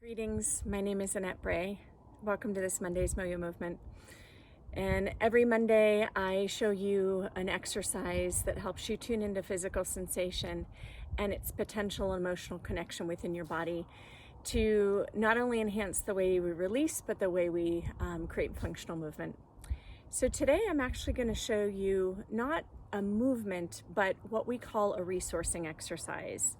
Greetings, my name is Annette Bray. Welcome to this Monday's Moyo Movement. And every Monday I show you an exercise that helps you tune into physical sensation and its potential emotional connection within your body to not only enhance the way we release, but the way we create functional movement. So today I'm actually going to show you not a movement, but what we call a resourcing exercise.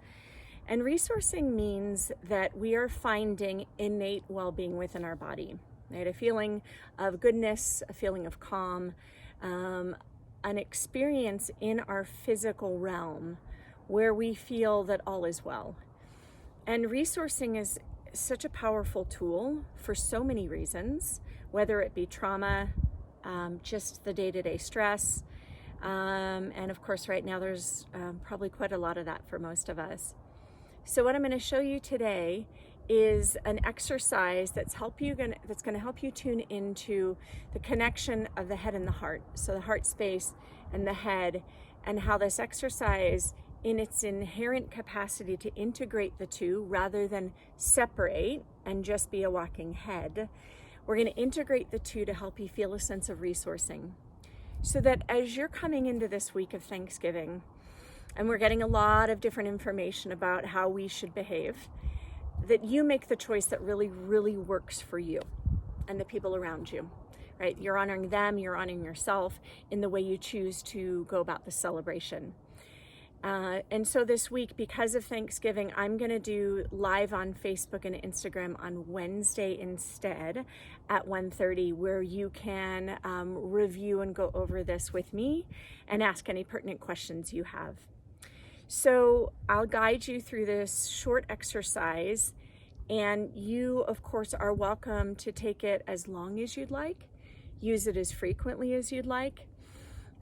And resourcing means that we are finding innate well-being within our body, right? A feeling of goodness, a feeling of calm, an experience in our physical realm where we feel that all is well. And resourcing is such a powerful tool for so many reasons, whether it be trauma, just the day-to-day stress, and of course right now there's probably quite a lot of that for most of us. So what I'm going to show you today is an exercise that's going to help you tune into the connection of the head and the heart. So the heart space and the head, and how this exercise in its inherent capacity to integrate the two rather than separate and just be a walking head. We're going to integrate the two to help you feel a sense of resourcing. So that as you're coming into this week of Thanksgiving, and we're getting a lot of different information about how we should behave, that you make the choice that really, really works for you and the people around you, right? You're honoring them, you're honoring yourself in the way you choose to go about the celebration. And so this week, because of Thanksgiving, I'm going to do live on Facebook and Instagram on Wednesday instead at 1:30, where you can review and go over this with me and ask any pertinent questions you have. So I'll guide you through this short exercise, and you, of course, are welcome to take it as long as you'd like, use it as frequently as you'd like.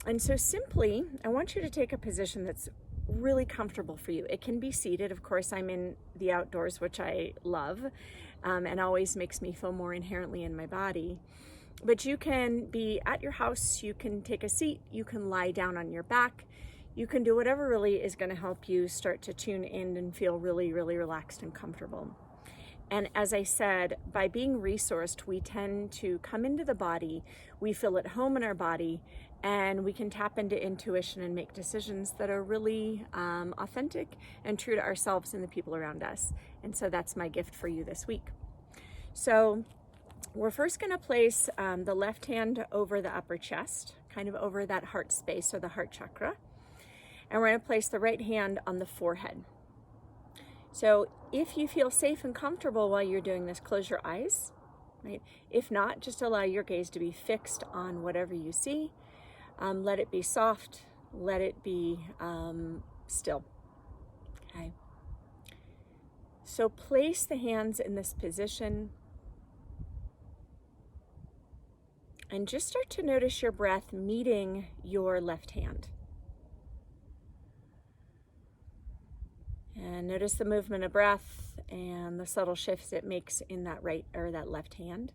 And so simply, I want you to take a position that's really comfortable for you. It can be seated. Of course, I'm in the outdoors, which I love, and always makes me feel more inherently in my body. But you can be at your house, you can take a seat, you can lie down on your back, you can do whatever really is going to help you start to tune in and feel really, really relaxed and comfortable. And as I said, by being resourced, we tend to come into the body, we feel at home in our body, and we can tap into intuition and make decisions that are really authentic and true to ourselves and the people around us. And so that's my gift for you this week. So we're first going to place the left hand over the upper chest, kind of over that heart space or the heart chakra. And we're going to place the right hand on the forehead. So if you feel safe and comfortable while you're doing this, close your eyes, right? If not, just allow your gaze to be fixed on whatever you see. Let it be soft, let it be still, okay? So place the hands in this position and just start to notice your breath meeting your left hand. And notice the movement of breath and the subtle shifts it makes in that right or that left hand.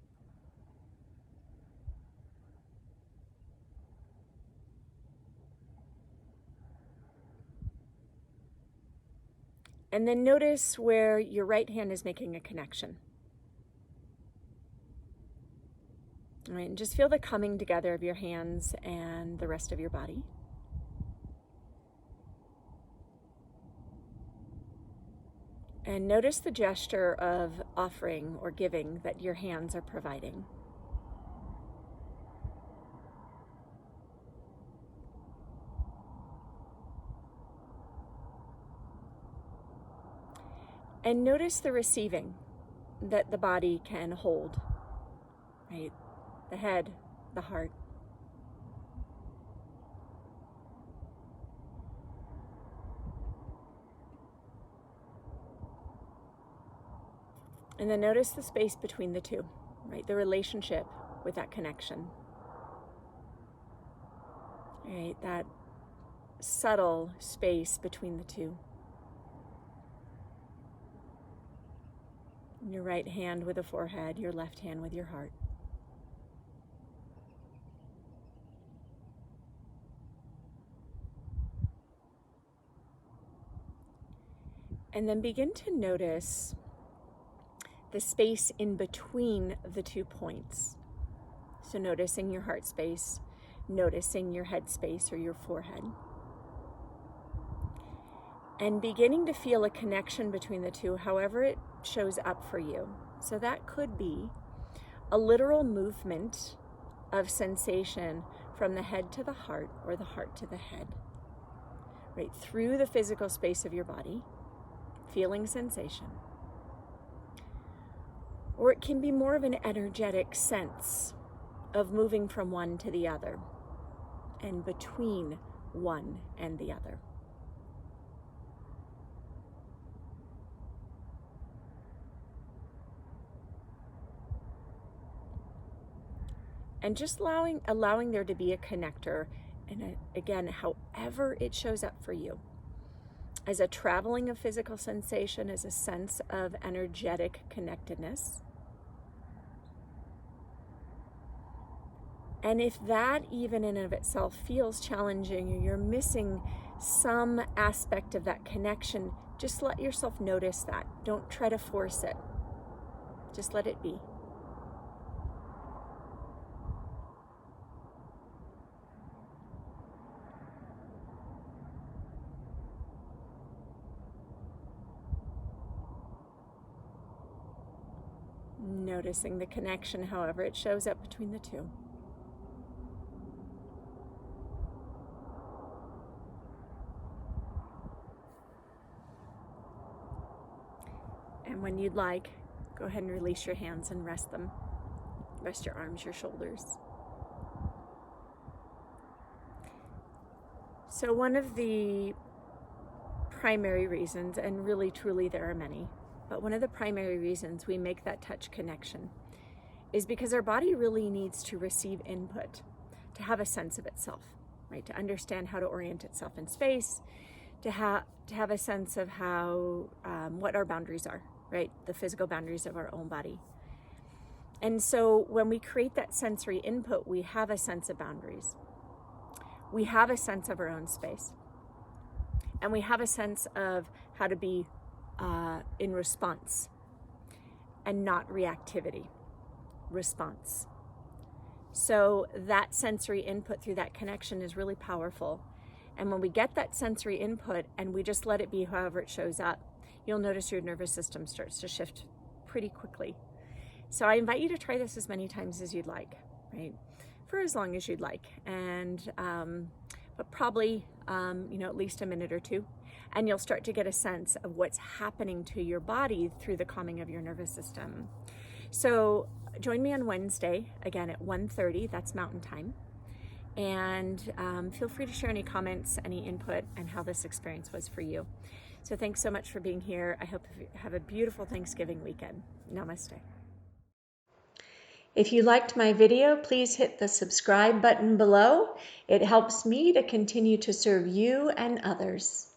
And then notice where your right hand is making a connection. All right, and just feel the coming together of your hands and the rest of your body. And notice the gesture of offering or giving that your hands are providing. And notice the receiving that the body can hold, right? The head, the heart. And then notice the space between the two, right? The relationship with that connection. Right? That subtle space between the two. Your right hand with the forehead, your left hand with your heart. And then begin to notice the space in between the 2 points. So noticing your heart space, noticing your head space or your forehead. And beginning to feel a connection between the two, however it shows up for you. So that could be a literal movement of sensation from the head to the heart or the heart to the head, right through the physical space of your body, feeling sensation. Or it can be more of an energetic sense of moving from one to the other and between one and the other. And just allowing there to be a connector, and again, however it shows up for you, as a traveling of physical sensation, as a sense of energetic connectedness. And if that even in and of itself feels challenging, or you're missing some aspect of that connection, just let yourself notice that. Don't try to force it. Just let it be. Noticing the connection, however it shows up between the two. And when you'd like, go ahead and release your hands and rest them. Rest your arms, your shoulders. So one of the primary reasons, and really truly there are many, but one of the primary reasons we make that touch connection is because our body really needs to receive input, to have a sense of itself, right? To understand how to orient itself in space, to have a sense of how, what our boundaries are, right? The physical boundaries of our own body. And so when we create that sensory input, we have a sense of boundaries. We have a sense of our own space. And we have a sense of how to be in response and not reactivity. Response. So that sensory input through that connection is really powerful. And when we get that sensory input and we just let it be however it shows up, you'll notice your nervous system starts to shift pretty quickly. So I invite you to try this as many times as you'd like, right? For as long as you'd like. And but probably at least a minute or two, and you'll start to get a sense of what's happening to your body through the calming of your nervous system. So join me on Wednesday, again at 1:30, that's Mountain Time. And feel free to share any comments, any input, and how this experience was for you. So thanks so much for being here. I hope you have a beautiful Thanksgiving weekend. Namaste. If you liked my video, please hit the subscribe button below. It helps me to continue to serve you and others.